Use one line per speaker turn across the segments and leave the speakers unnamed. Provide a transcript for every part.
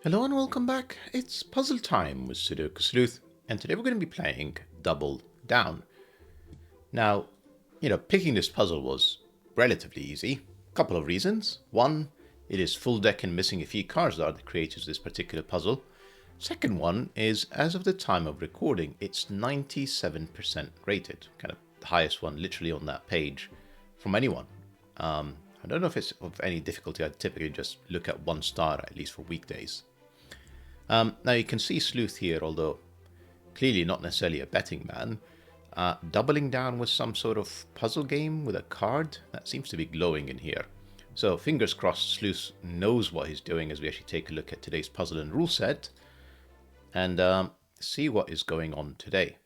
Hello and welcome back. It's puzzle time with Sudoku Sleuth, and today we're going to be playing Double Down. Now, picking this puzzle was relatively easy. Couple of reasons. One, it is full deck and missing a few cards that are the creators of this particular puzzle. Second one is, as of the time of recording, it's 97% rated. Kind of the highest one literally on that page from anyone. I don't know if it's of any difficulty. I typically just look at 1 star, at least for weekdays. Now you can see Sleuth here, although clearly not necessarily a betting man, doubling down with some sort of puzzle game with a card that seems to be glowing in here. So fingers crossed Sleuth knows what he's doing as we actually take a look at today's puzzle and rule set and see what is going on today.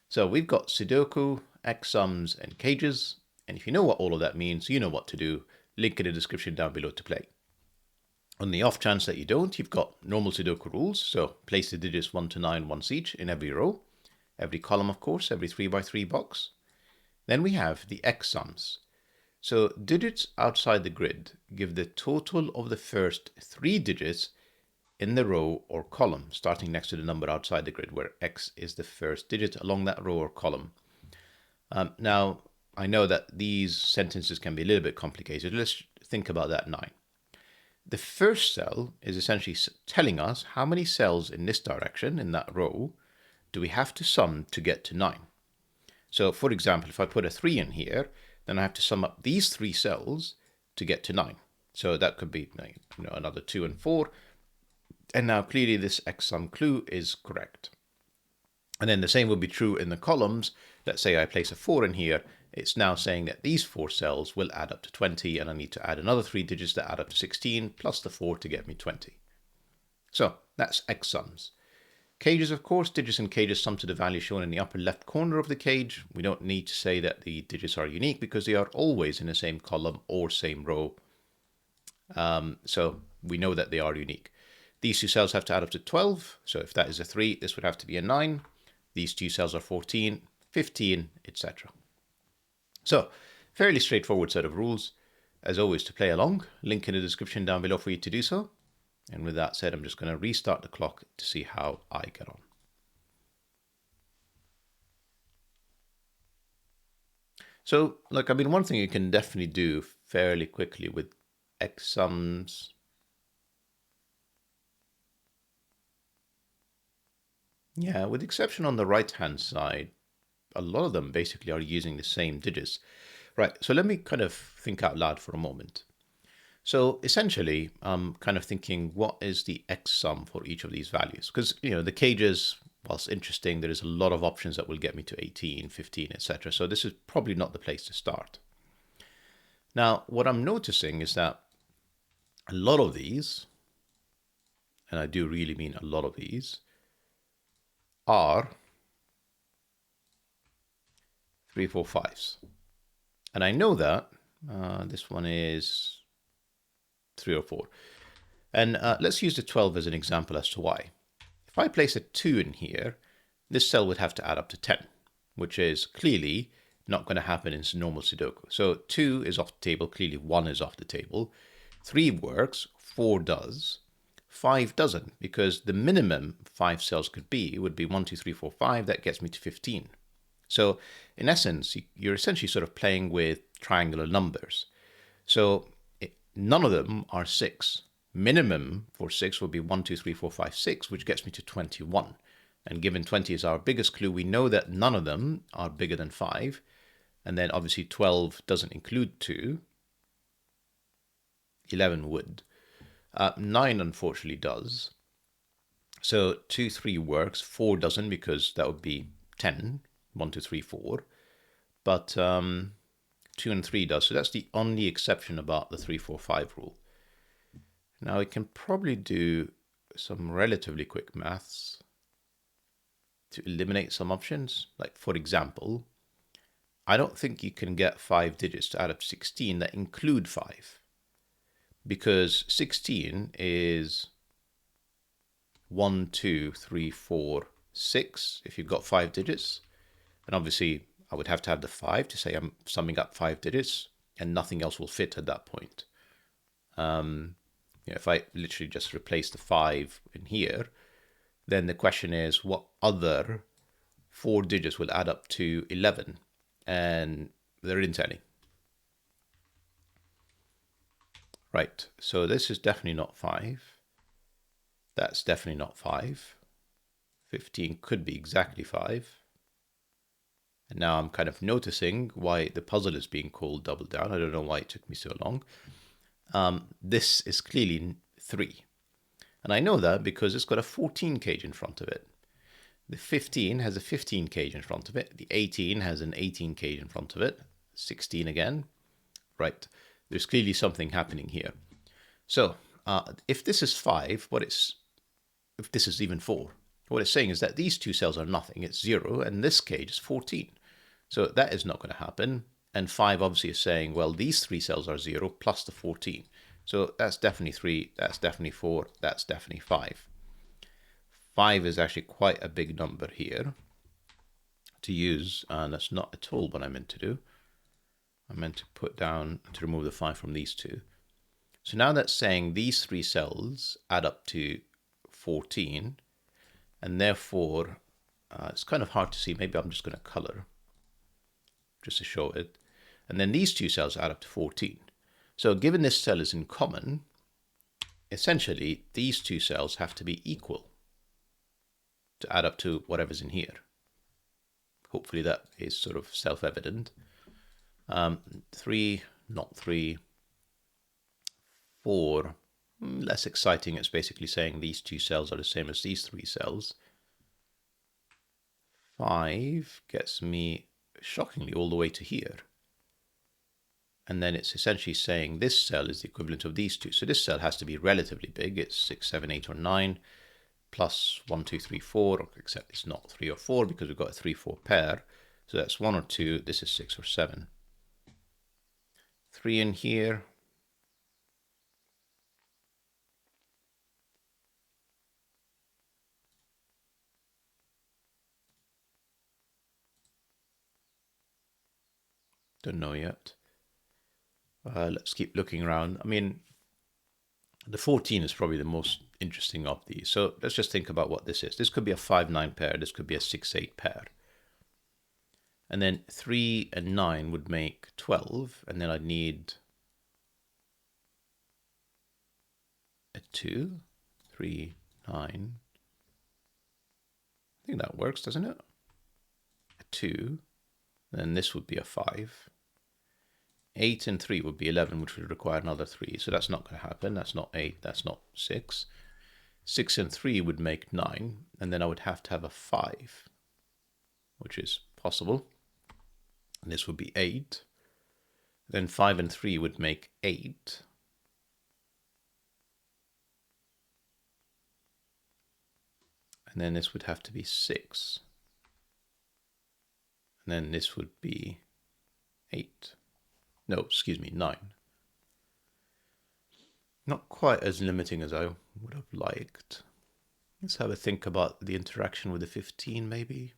So we've got Sudoku, X sums, and cages, and if you know what all of that means, you know what to do. Link in the description down below to play. On the off chance that you don't, you've got normal Sudoku rules, so place the digits 1 to 9 once each in every row, every column of course, every 3x3 box. Then we have the X sums. So digits outside the grid give the total of the first 3 digits in the row or column, starting next to the number outside the grid, where X is the first digit along that row or column. Now, I know that these sentences can be a little bit complicated. Let's think about that now. The first cell is essentially telling us how many cells in this direction, in that row, do we have to sum to get to 9. So, for example, if I put a 3 in here, then I have to sum up these 3 cells to get to 9. So that could be another 2 and 4. And now clearly this X sum clue is correct. And then the same will be true in the columns. Let's say I place a 4 in here. It's now saying that these 4 cells will add up to 20, and I need to add another 3 digits that add up to 16, plus the 4 to get me 20. So that's X sums. Cages, of course, digits and cages sum to the value shown in the upper left corner of the cage. We don't need to say that the digits are unique because they are always in the same column or same row. So we know that they are unique. These 2 cells have to add up to 12. So if that is a 3, this would have to be a 9. These 2 cells are 14, 15, etc. So, fairly straightforward set of rules. As always, to play along, link in the description down below for you to do so. And with that said, I'm just going to restart the clock to see how I get on. So, look, I mean, one thing you can definitely do fairly quickly with X sums. Yeah, with the exception on the right-hand side, a lot of them basically are using the same digits. Right, so let me kind of think out loud for a moment. So essentially, I'm kind of thinking, what is the X sum for each of these values? Because, the cages, whilst interesting, there is a lot of options that will get me to 18, 15, etc. So this is probably not the place to start. Now, what I'm noticing is that a lot of these, and I do really mean a lot of these, are 3, 4, 5s. And I know that this one is 3 or 4. And let's use the 12 as an example as to why. If I place a 2 in here, this cell would have to add up to 10, which is clearly not going to happen in normal Sudoku. So 2 is off the table, clearly 1 is off the table. 3 works, 4 does. 5 doesn't, because the minimum 5 cells could be, it would be 1, 2, 3, 4, 5. That gets me to 15. So in essence, you're essentially sort of playing with triangular numbers. So none of them are 6. Minimum for 6 would be 1, 2, 3, 4, 5, 6, which gets me to 21. And given 20 is our biggest clue, we know that none of them are bigger than 5. And then obviously 12 doesn't include 2. 11 would. 9 unfortunately does. So 2, 3 works. 4 doesn't, because that would be 10. 1, 2, 3, 4. But 2 and 3 does. So that's the only exception about the 3, 4, 5 rule. Now we can probably do some relatively quick maths to eliminate some options. Like, for example, I don't think you can get 5 digits to add up to 16 that include 5. Because 16 is 1, 2, 3, 4, 6 if you've got 5 digits. And obviously, I would have to have the 5 to say I'm summing up 5 digits, and nothing else will fit at that point. if I literally just replace the 5 in here, then the question is what other 4 digits will add up to 11? And there isn't any. Right, so this is definitely not 5. That's definitely not 5. 15 could be exactly 5. And now I'm kind of noticing why the puzzle is being called double down. I don't know why it took me so long. This is clearly 3. And I know that because it's got a 14 cage in front of it. The 15 has a 15 cage in front of it. The 18 has an 18 cage in front of it. 16 again. Right. There's clearly something happening here. So if this is 5, if this is even 4, what it's saying is that these two cells are nothing. It's 0, and this cage is 14. So that is not going to happen. And 5 obviously is saying, well, these 3 cells are 0 plus the 14. So that's definitely 3, that's definitely 4, that's definitely 5. 5 is actually quite a big number here to use, and that's not at all what I meant to do. I meant to put down, to remove the 5 from these two. So now that's saying these 3 cells add up to 14, and therefore it's kind of hard to see. Maybe I'm just going to color just to show it. And then these 2 cells add up to 14. So given this cell is in common, essentially these 2 cells have to be equal to add up to whatever's in here. Hopefully that is sort of self-evident. 3, not 3. 4, less exciting. It's basically saying these 2 cells are the same as these 3 cells. 5 gets me shockingly all the way to here. And then it's essentially saying this cell is the equivalent of these 2. So this cell has to be relatively big. It's 6, 7, 8, or 9, plus 1, 2, 3, 4, except it's not 3 or 4 because we've got a 3, 4 pair. So that's 1 or 2. This is 6 or 7. 3 in here. Don't know yet. Let's keep looking around. I mean, the 14 is probably the most interesting of these. So let's just think about what this is. This could be a 5-9 pair. This could be a 6-8 pair. And then 3 and 9 would make 12. And then I'd need a 2, 3, 9. I think that works, doesn't it? A 2. Then this would be a 5. 8 and 3 would be 11, which would require another 3. So that's not going to happen. That's not 8. That's not 6. 6 and 3 would make 9. And then I would have to have a 5, which is possible. And this would be 8. Then 5 and 3 would make 8. And then this would have to be 6. And then this would be 8. No, excuse me, 9. Not quite as limiting as I would have liked. Let's have a think about the interaction with the 15, maybe.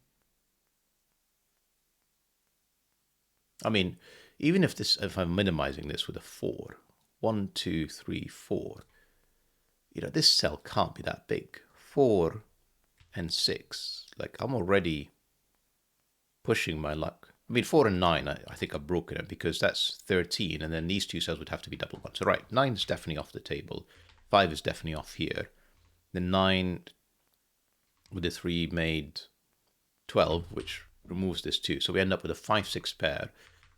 I mean, even if I'm minimizing this with a 4, 1, 2, 3, 4, this cell can't be that big. 4 and 6, like I'm already pushing my luck. I mean, 4 and 9, I think I've broken it because that's 13, and then these 2 cells would have to be double 1. So right, 9 is definitely off the table. 5 is definitely off here. The 9 with the 3 made 12, which removes this 2. So we end up with a 5, 6 pair.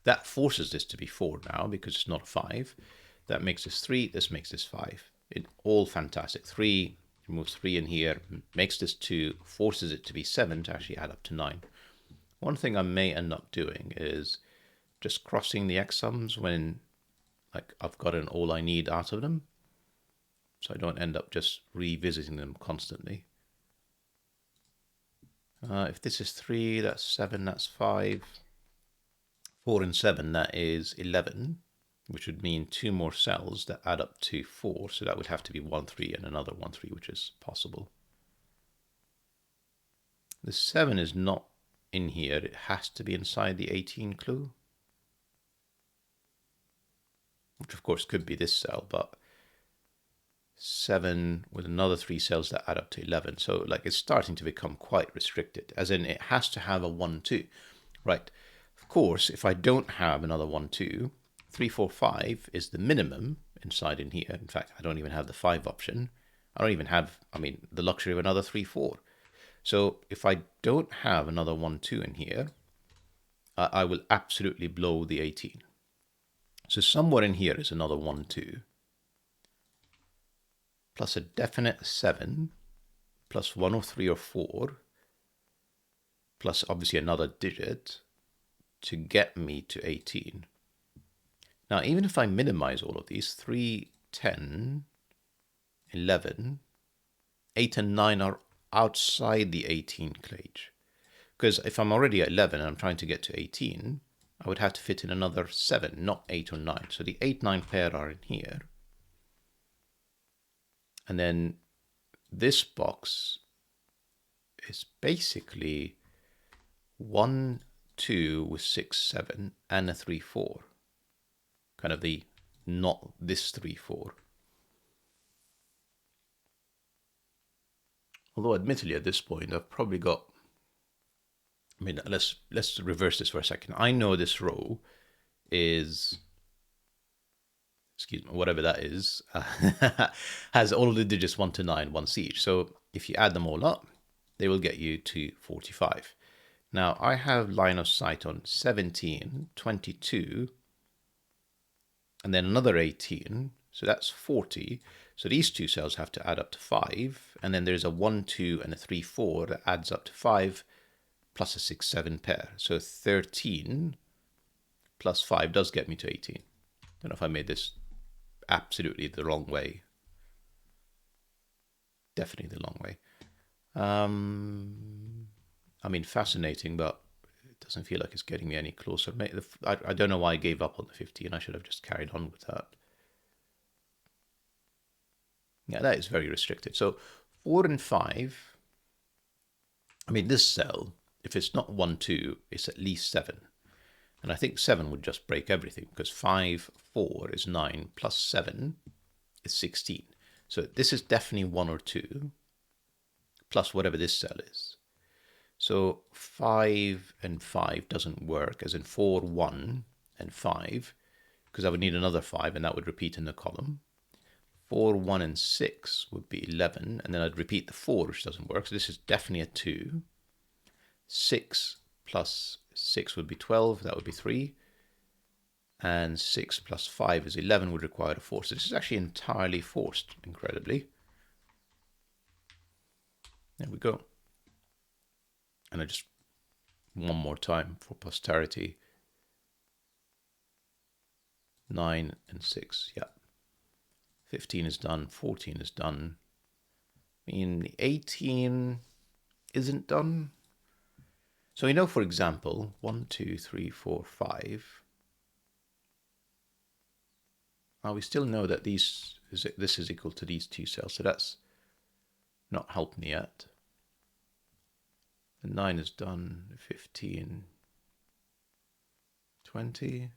That forces this to be 4 now because it's not a 5. That makes this 3. This makes this 5. All fantastic. 3 removes 3 in here, makes this 2, forces it to be 7 to actually add up to 9. One thing I may end up doing is just crossing the x sums when I've gotten all I need out of them, so I don't end up just revisiting them constantly. If this is 3, that's 7, that's 5. 4 and 7, that is 11, which would mean 2 more cells that add up to 4. So that would have to be 1, 3 and another 1, 3, which is possible. The 7 is not in here. It has to be inside the 18 clue, which of course could be this cell, but 7 with another 3 cells that add up to 11. So like it's starting to become quite restricted, as in it has to have a 1, 2. Right. Of course, if I don't have another 1, 2, 3, 4, 5 is the minimum inside in here. In fact, I don't even have the 5 option. I don't even have, the luxury of another 3, 4. So if I don't have another 1, 2 in here, I will absolutely blow the 18. So somewhere in here is another 1, 2. Plus a definite 7, plus 1 or 3 or 4, plus obviously another digit to get me to 18. Now, even if I minimize all of these, 3, 10, 11, 8 and 9 are outside the 18 cage. Because if I'm already at 11 and I'm trying to get to 18, I would have to fit in another 7, not 8 or 9. So the 8, 9 pair are in here. And then this box is basically 1, 2 with 6, 7 and a 3, 4. Kind of the not this 3, 4. Although admittedly at this point I've probably got, let's reverse this for a second. I know this row is, excuse me, whatever that is, has all of the digits 1 to 9, once each. So if you add them all up, they will get you to 45. Now I have line of sight on 17, 22, and then another 18. So that's 40. So these two cells have to add up to 5. And then there's a 1, 2, and a 3, 4 that adds up to 5, plus a 6, 7 pair. So 13 plus 5 does get me to 18. Don't know if I made this absolutely the wrong way. Definitely the wrong way. Fascinating, but it doesn't feel like it's getting me any closer. I don't know why I gave up on the 15. I should have just carried on with that. Yeah, that is very restricted. So 4 and 5, this cell, if it's not 1, 2, it's at least 7. And I think 7 would just break everything, because 5, 4 is 9, plus 7 is 16. So this is definitely 1 or 2, plus whatever this cell is. So 5 and 5 doesn't work, as in 4, 1, and 5, because I would need another 5, and that would repeat in the column. 4, 1, and 6 would be 11, and then I'd repeat the 4, which doesn't work. So this is definitely a 2. 6 plus 6 would be 12, that would be 3. And 6 plus 5 is 11, would require a 4. So this is actually entirely forced, incredibly. There we go. And I just, one more time for posterity. 9 and 6, yeah. 15 is done, 14 is done. 18 isn't done. So we know, for example, 1, 2, 3, 4, 5. We still know that this is equal to these two cells, so that's not helped me yet. The 9 is done, 15, 20.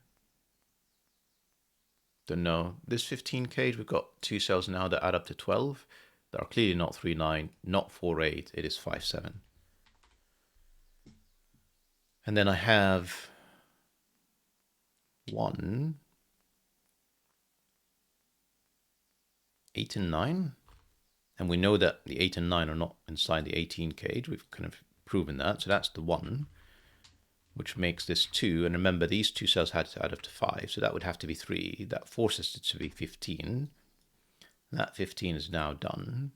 Don't know. This 15 cage, we've got two cells now that add up to 12. That are clearly not 3, 9, not 4, 8. It is 5, 7. And then I have 1, 8 and 9. And we know that the 8 and 9 are not inside the 18 cage. We've kind of proven that. So that's the 1, which makes this 2. And remember, these two cells had to add up to 5. So that would have to be 3. That forces it to be 15. That 15 is now done.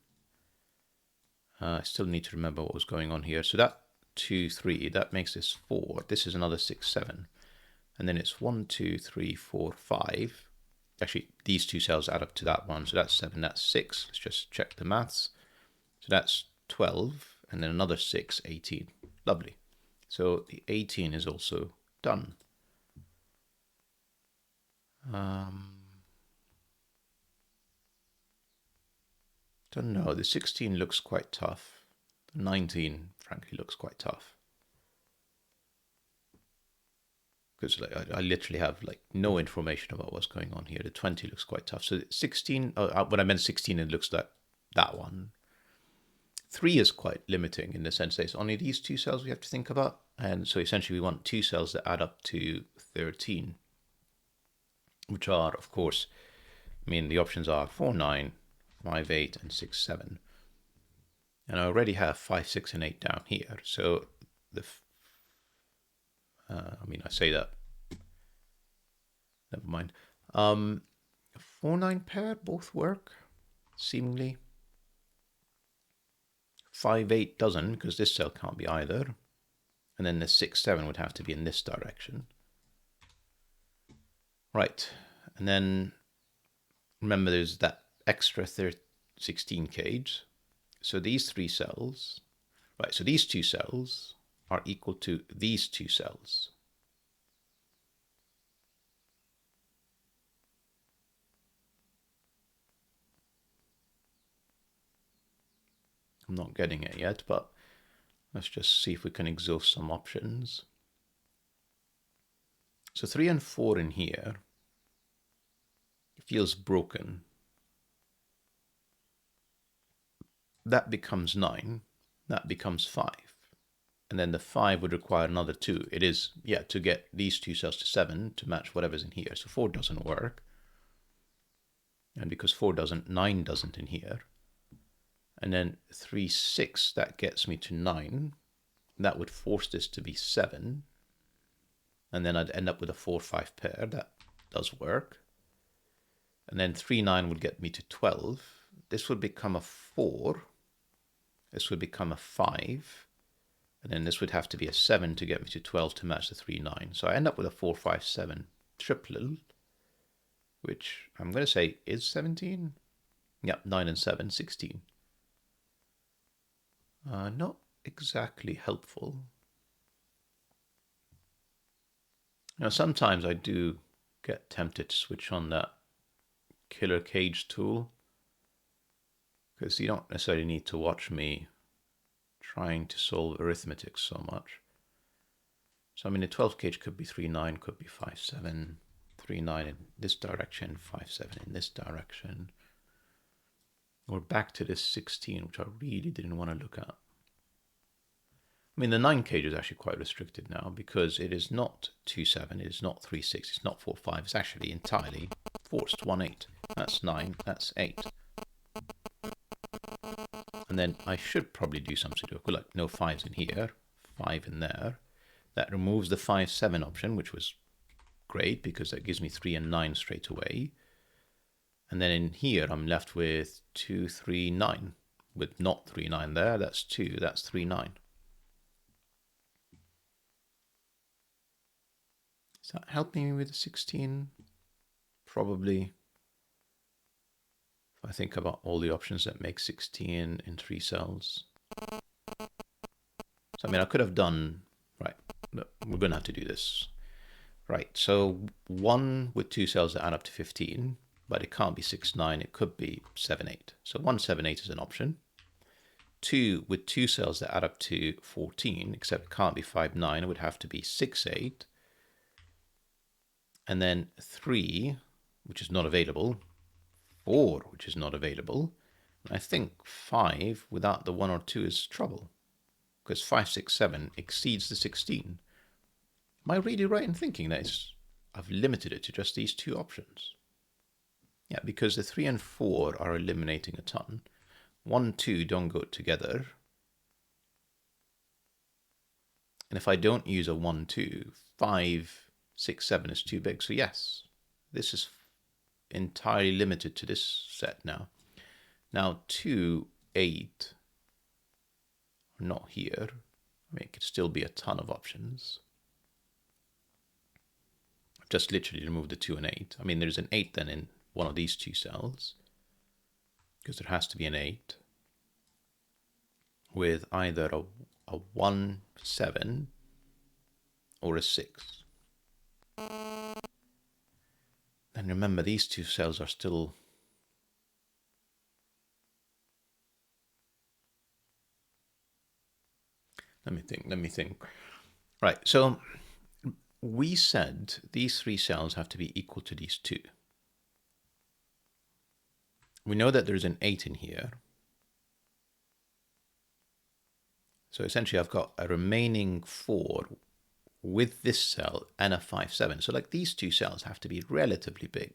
I still need to remember what was going on here. So that 2, 3, that makes this 4. This is another 6, 7. And then it's 1, 2, 3, 4, 5. Actually, these two cells add up to that one. So that's 7, that's 6. Let's just check the maths. So that's 12. And then another 6, 18. Lovely. So the 18 is also done. Don't know. The 16 looks quite tough. The 19, frankly, looks quite tough. because I literally have like no information about what's going on here. The 20 looks quite tough. So 16, when I meant 16, it looks like that one. 3 is quite limiting in the sense that it's only these two cells we have to think about. And so essentially we want two cells that add up to 13, which are, of course, I mean, the options are 4, 9, 5, 8, and 6, 7. And I already have 5, 6, and 8 down here. So I mean, I say that. Never mind. 4, 9 pair both work, seemingly. 5, 8 doesn't, because this cell can't be either. And then the 6, 7 would have to be in this direction. Right. And then remember there's that extra 16 cage. So these 3 cells, right, so these 2 cells are equal to these 2 cells. I'm not getting it yet, but let's just see if we can exhaust some options. So 3 and 4 in here feels broken. That becomes 9. That becomes 5. And then the 5 would require another 2. It is, yeah, to get these 2 cells to 7 to match whatever's in here. So 4 doesn't work. And because 4 doesn't, 9 doesn't in here. And then 3, 6, that gets me to 9. That would force this to be 7. And then I'd end up with a 4, 5 pair. That does work. And then 3, 9 would get me to 12. This would become a 4. This would become a 5. And then this would have to be a 7 to get me to 12 to match the 3, 9. So I end up with a 4, 5, 7 triple, which I'm going to say is 17. Yeah, 9 and 7, 16. Not exactly helpful. Now, sometimes I do get tempted to switch on that killer cage tool, because you don't necessarily need to watch me trying to solve arithmetic so much. So I mean, the 12 cage could be 3, 9, could be 5, 7, 3, 9 in this direction, 5, 7 in this direction. We're back to this 16, which I really didn't want to look at. I mean, the 9 cage is actually quite restricted now because it is not 2, 7, it is not 3, 6, it's not 4, 5, it's actually entirely forced 1, 8. That's 9, that's 8. And then I should probably do some Sudoku, like no 5s in here, 5 in there. That removes the 5, 7 option, which was great because that gives me 3 and 9 straight away. And then in here, I'm left with 2, 3, 9. With not 3, 9 there, that's 2, that's 3, 9. Is that helping me with the 16? Probably. If I think about all the options that make 16 in 3 cells. So, I mean, I could have done, right, we're going to have to do this. Right, so 1 with 2 cells that add up to 15, but it can't be 6, 9, it could be 7, 8. So 1, 7, 8 is an option. 2 with 2 cells that add up to 14, except it can't be 5, 9, it would have to be 6, 8. And then 3, which is not available. 4, which is not available. I think 5 without the 1 or 2 is trouble, because 5, 6, 7 exceeds the 16. Am I really right in thinking that I've limited it to just these 2 options? Yeah, because the 3 and 4 are eliminating a ton. 1, 2 don't go together. And if I don't use a 1, 2, 5, 6, 7 is too big. So yes, this is entirely limited to this set now. Now 2, 8 are not here. I mean, it could still be a ton of options. I've just literally removed the 2 and 8. I mean, there's an 8 then in one of these 2 cells, because there has to be an 8 with either a 1, 7 or a 6. And remember, these 2 cells are still... Let me think. Right, so we said these three cells have to be equal to these two. We know that there's an 8 in here. So essentially I've got a remaining 4 with this cell and a 5, 7. So like these two cells have to be relatively big.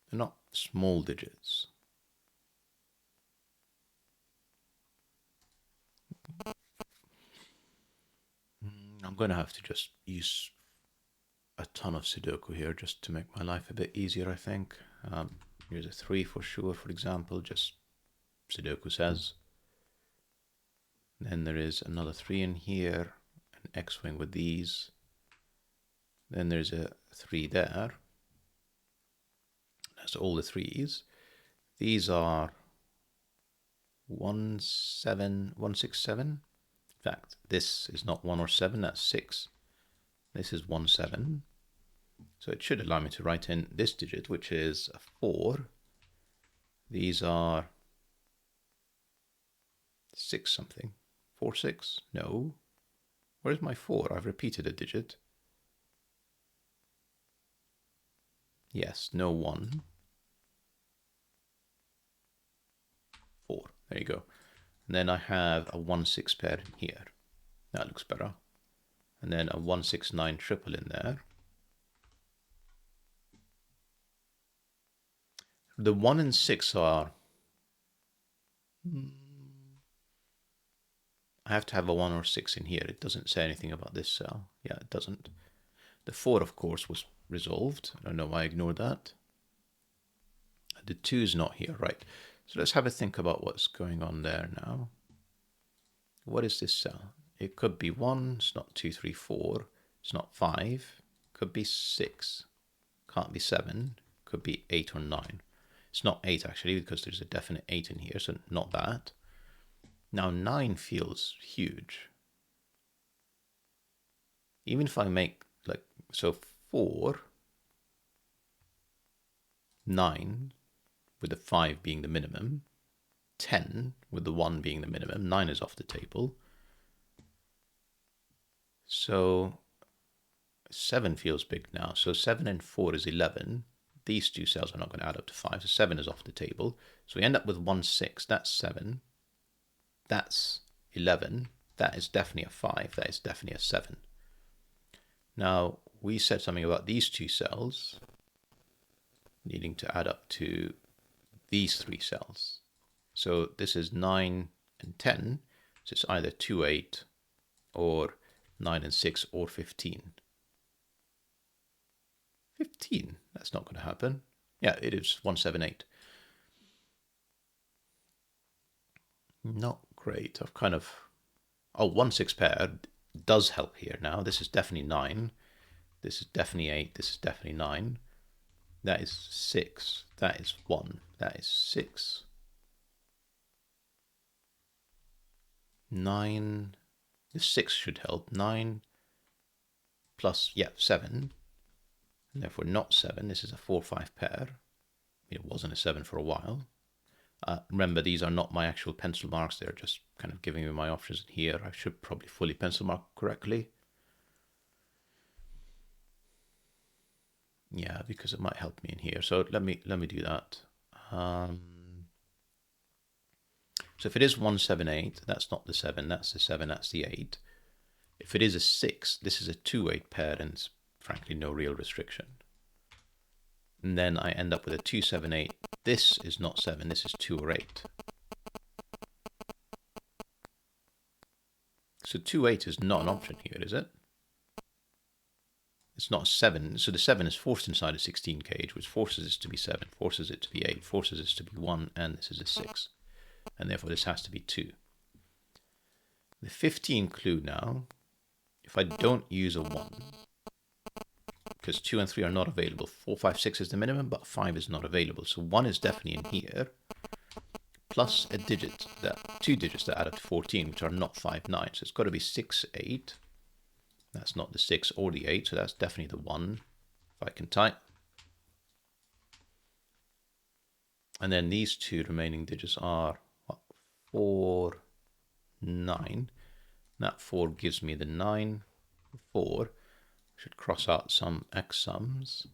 They're not small digits. I'm going to have to just use a ton of Sudoku here just to make my life a bit easier, I think. Here's a 3 for sure, for example, just Sudoku says. Then there is another 3 in here, an X-wing with these. Then there's a 3 there. That's all the 3s. These are 1, 7, 1, 6, 7. In fact, this is not 1 or 7, that's 6. This is 1, 7. So it should allow me to write in this digit, which is a 4. These are 6 something. 4, 6? No. Where's my 4? I've repeated a digit. Yes, no 1. 4. There you go. And then I have a 1, 6 pair in here. That looks better. And then a 1, 6, 9 triple in there. The 1 and 6 are... I have to have a 1 or 6 in here. It doesn't say anything about this cell. Yeah, it doesn't. The 4, of course, was resolved. I don't know why I ignored that. The 2 is not here, right? So let's have a think about what's going on there now. What is this cell? It could be 1, it's not 2, 3, 4, it's not 5, could be 6, can't be 7, could be 8 or 9. It's not 8 actually, because there's a definite 8 in here, so not that. Now 9 feels huge. Even if I make like, so 4, 9, with the 5 being the minimum, 10 with the 1 being the minimum, 9 is off the table. So 7 feels big now. So 7 and 4 is 11. These two cells are not going to add up to 5. So 7 is off the table. So we end up with 1, 6. That's 7. That's 11. That is definitely a 5. That is definitely a 7. Now, we said something about these two cells needing to add up to these 3 cells. So this is 9 and 10. So it's either 2, 8 or 9 and 6 or 15. 15, that's not going to happen. Yeah, it is 1, 7, 8. Not great. I've kind of... Oh, 1, 6 pair does help here now. This is definitely 9. This is definitely 8. This is definitely 9. That is 6. That is 1. That is 6. 9. The 6 should help. 9 plus, yeah, 7. And therefore not 7. This is a 4, 5 pair. It wasn't a 7 for a while. Remember, these are not my actual pencil marks. They're just kind of giving me my options here. I should probably fully pencil mark correctly. Yeah, because it might help me in here. So let me do that. So if it is 1, 7, 8, that's not the 7. That's the 7. That's the 8. If it is a 6, this is a 2, 8 pair, and it's frankly no real restriction. And then I end up with a 2, 7, 8. This is not 7. This is 2 or 8. So 2, 8 is not an option here, is it? It's not 7. So the 7 is forced inside a 16 cage, which forces it to be 7, forces it to be 8, forces it to be 1, and this is a 6. And therefore this has to be 2. The 15 clue now, if I don't use a 1, because 2 and 3 are not available. 4, 5, 6 is the minimum, but 5 is not available. So 1 is definitely in here, plus a digit, 2 digits that add up to 14, which are not 5, 9. So it's got to be 6, 8. That's not the 6 or the 8, so that's definitely the 1, if I can type. And then these 2 remaining digits are what, 4, 9. That 4 gives me the 9. 4. Should cross out some x sums.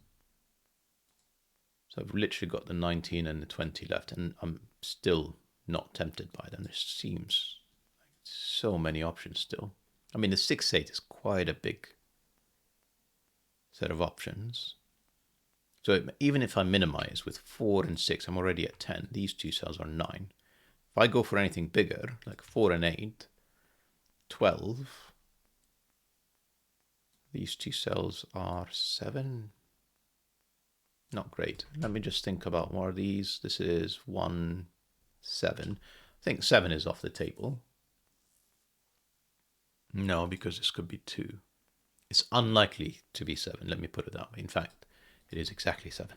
So I've literally got the 19 and the 20 left, and I'm still not tempted by them. There seems like so many options still. I mean, the 6, 8 is quite a big set of options. So even if I minimize with 4 and 6, I'm already at 10. These two cells are 9. If I go for anything bigger, like 4 and 8, 12. These two cells are 7. Not great. Let me just think about what are these. This is 1, 7. I think 7 is off the table. No, because this could be 2. It's unlikely to be 7. Let me put it that way. In fact, it is exactly 7.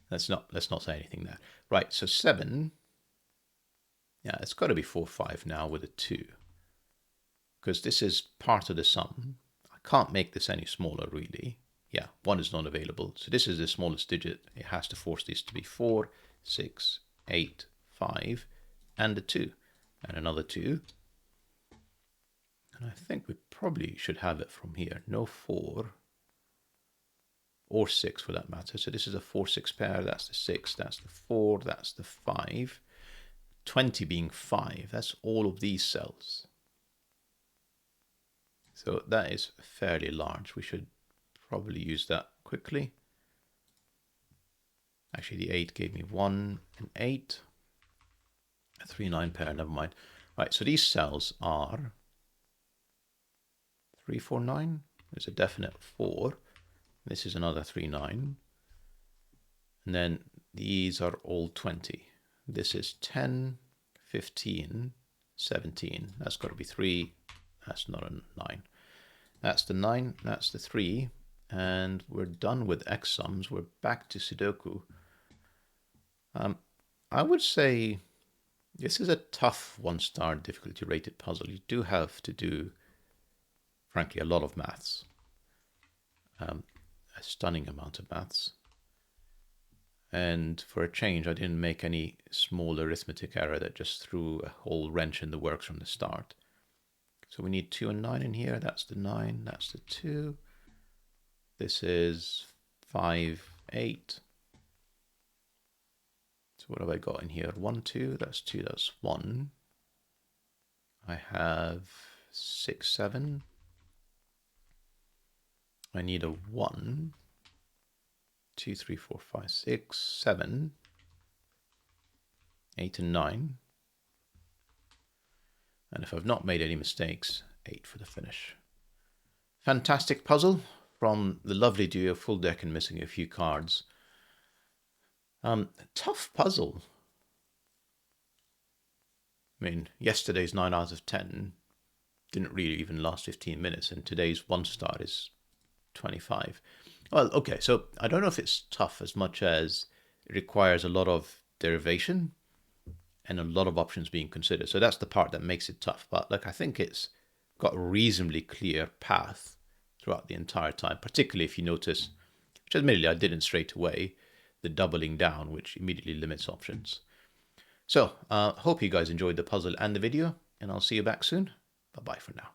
Let's not say anything there. Right, so 7. Yeah, it's got to be 4, 5 now with a 2. Because this is part of the sum. I can't make this any smaller, really. Yeah, 1 is not available. So this is the smallest digit. It has to force this to be 4, 6, 8, 5, and a 2. And another 2. And I think we probably should have it from here. No 4. Or 6 for that matter. So this is a 4, 6 pair. That's the 6. That's the 4. That's the 5. 20 being 5. That's all of these cells. So that is fairly large. We should probably use that quickly. Actually, the 8 gave me 1 and 8. A 3, 9 pair, never mind. Right, so these cells are 3, 4, 9. There's a definite 4. This is another 3, 9. And then these are all 20. This is 10, 15, 17. That's got to be 3. That's not a 9. That's the 9. That's the 3. And we're done with x sums. We're back to Sudoku. I would say this is a tough 1-star difficulty rated puzzle. You do have to do, frankly, a lot of maths. A stunning amount of maths. And for a change, I didn't make any small arithmetic error that just threw a whole wrench in the works from the start. So we need 2 and 9 in here. That's the 9. That's the 2. This is 5, 8. So what have I got in here? 1, 2. That's 2. That's 1. I have 6, 7. I need a 1. 2, 3, 4, 5, 6, 7. 8 and 9. And if I've not made any mistakes, 8 for the finish. Fantastic puzzle from the lovely duo Full Deck and missing a few cards. Tough puzzle. I mean, yesterday's 9 out of 10 didn't really even last 15 minutes, and today's 1-star is 25. Well, okay, so I don't know if it's tough as much as it requires a lot of derivation and a lot of options being considered. So that's the part that makes it tough. But like, I think it's got a reasonably clear path throughout the entire time, particularly if you notice, which admittedly I didn't straight away, the doubling down, which immediately limits options. So hope you guys enjoyed the puzzle and the video, and I'll see you back soon. Bye-bye for now.